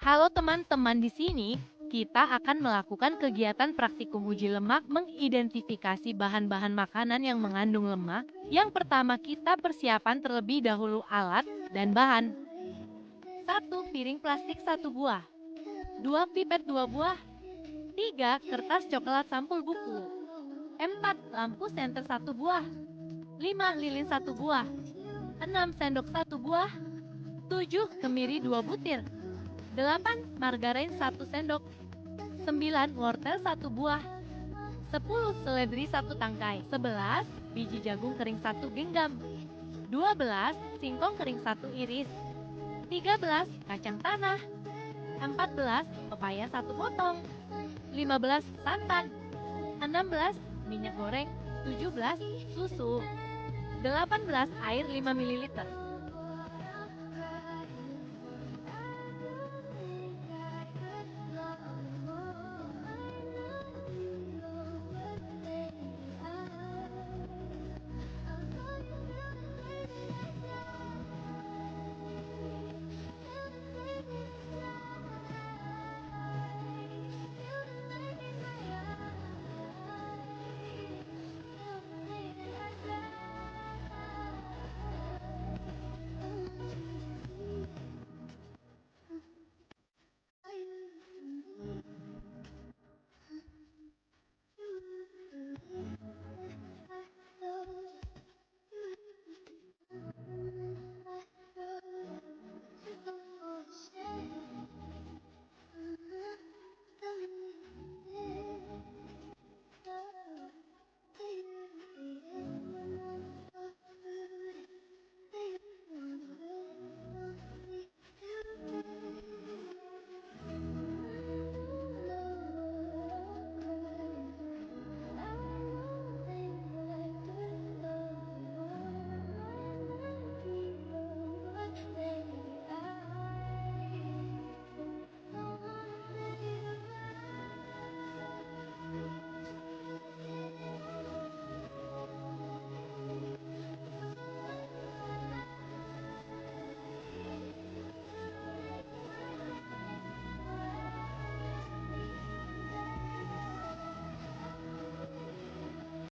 Halo teman-teman, di sini kita akan melakukan kegiatan praktikum uji lemak mengidentifikasi bahan-bahan makanan yang mengandung lemak. Yang pertama, kita persiapan terlebih dahulu alat dan bahan. 1 piring plastik 1 buah, 2 pipet 2 buah, 3 kertas coklat sampul buku, 4 lampu senter 1 buah, 5 lilin 1 buah, 6 sendok 1 buah, 7 kemiri 2 butir, 8 margarin 1 sendok, 9 wortel 1 buah, 10 seledri 1 tangkai, 11 biji jagung kering 1 genggam, 12 singkong kering 1 iris, 13 kacang tanah, 14 pepaya 1 potong, 15 santan, 16 minyak goreng, 17 susu, 18 air 5 ml.